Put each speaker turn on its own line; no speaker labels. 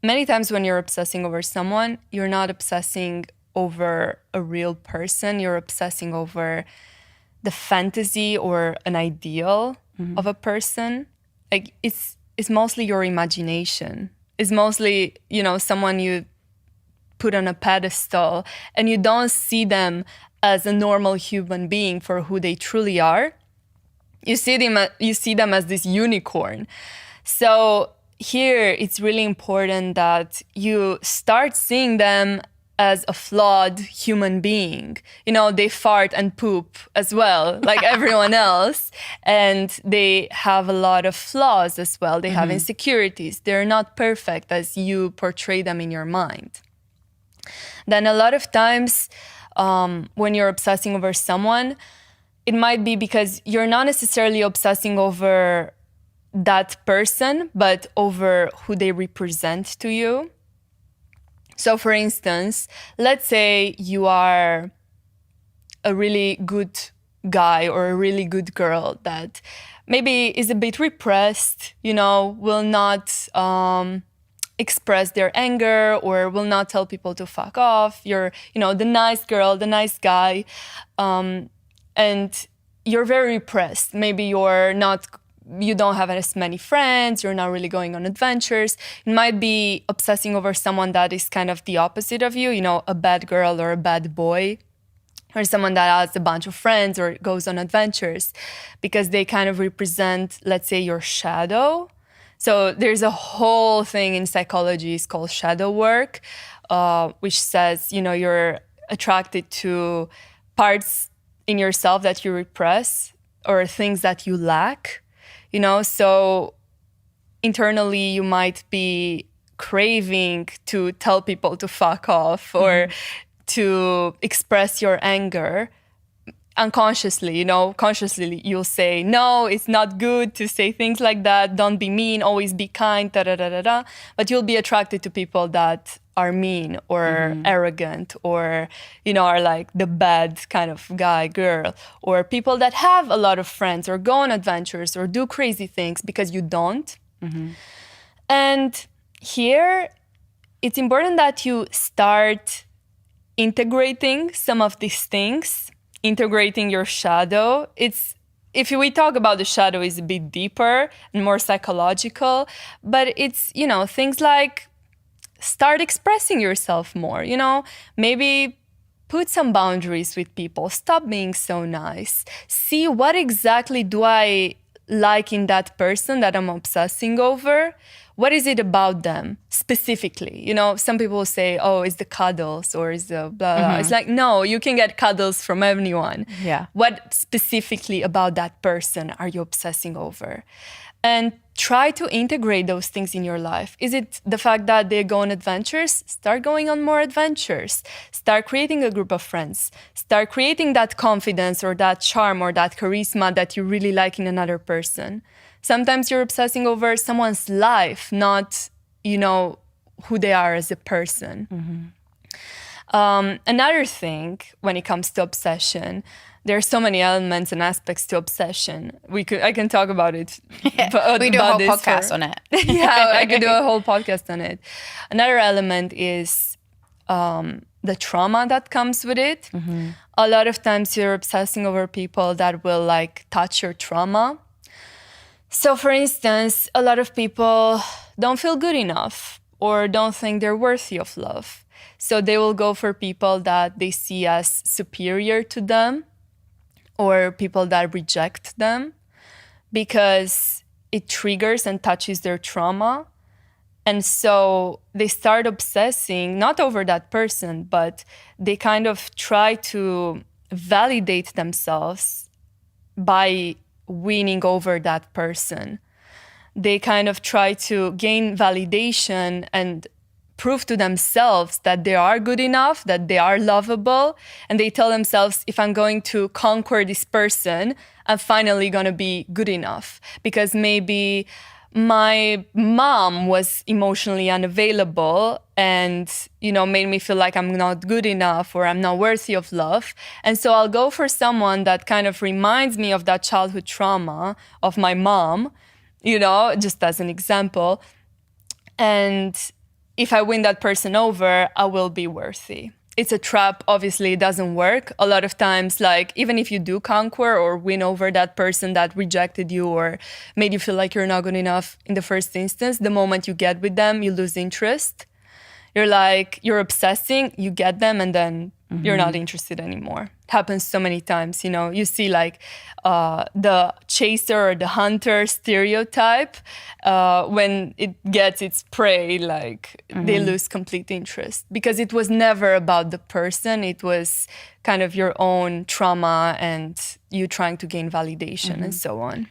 many times when you're obsessing over someone, you're not obsessing over a real person. You're obsessing over the fantasy or an ideal of a person. Like it's mostly your imagination. It's mostly, someone you put on a pedestal and you don't see them as a normal human being for who they truly are. You see them as this unicorn. So here it's really important that you start seeing them as a flawed human being. They fart and poop as well, like everyone else. And they have a lot of flaws as well. They have insecurities. They're not perfect as you portray them in your mind. Then a lot of times when you're obsessing over someone, it might be because you're not necessarily obsessing over that person, but over who they represent to you. So for instance, let's say you are a really good guy or a really good girl that maybe is a bit repressed, will not express their anger or will not tell people to fuck off. You're, the nice girl, the nice guy, and you're very repressed. Maybe you don't have as many friends, you're not really going on adventures. You might be obsessing over someone that is kind of the opposite of you, a bad girl or a bad boy, or someone that has a bunch of friends or goes on adventures, because they kind of represent, let's say, your shadow. So there's a whole thing in psychology, it's called shadow work, which says, you're attracted to parts in yourself that you repress or things that you lack. So internally you might be craving to tell people to fuck off or to express your anger unconsciously, consciously you'll say, no, it's not good to say things like that. Don't be mean, always be kind, da-da-da-da-da. But you'll be attracted to people that are mean or arrogant or, are like the bad kind of guy, girl, or people that have a lot of friends or go on adventures or do crazy things because you don't. And here, it's important that you start integrating some of these things, integrating your shadow. If we talk about the shadow, is a bit deeper and more psychological, but it's, things like start expressing yourself more, maybe put some boundaries with people, stop being so nice, see what exactly do I like in that person that I'm obsessing over. What is it about them specifically? Some people say, oh, it's the cuddles or it's the blah, blah. It's like, no, you can get cuddles from anyone.
Yeah.
What specifically about that person are you obsessing over? And try to integrate those things in your life. Is it the fact that they go on adventures? Start going on more adventures. Start creating a group of friends. Start creating that confidence or that charm or that charisma that you really like in another person. Sometimes you're obsessing over someone's life, not, who they are as a person. Another thing when it comes to obsession, there are so many elements and aspects to obsession. I can talk about it.
We do a whole podcast on it.
Yeah, I could do a whole podcast on it. Another element is the trauma that comes with it. A lot of times you're obsessing over people that will like touch your trauma. So for instance, a lot of people don't feel good enough or don't think they're worthy of love. So they will go for people that they see as superior to them or people that reject them because it triggers and touches their trauma. And so they start obsessing, not over that person, but they kind of try to validate themselves by winning over that person. They kind of try to gain validation and prove to themselves that they are good enough, that they are lovable. And they tell themselves, if I'm going to conquer this person, I'm finally going to be good enough. Because maybe my mom was emotionally unavailable and, made me feel like I'm not good enough or I'm not worthy of love. And so I'll go for someone that kind of reminds me of that childhood trauma of my mom, just as an example. And if I win that person over, I will be worthy. It's a trap. Obviously, it doesn't work. A lot of times, like, even if you do conquer or win over that person that rejected you or made you feel like you're not good enough in the first instance, the moment you get with them, you lose interest. You're obsessing, you get them, and then you're not interested anymore. It happens so many times, you know. You see like the chaser or the hunter stereotype. When it gets its prey, like they lose complete interest because it was never about the person. It was kind of your own trauma and you trying to gain validation and so on.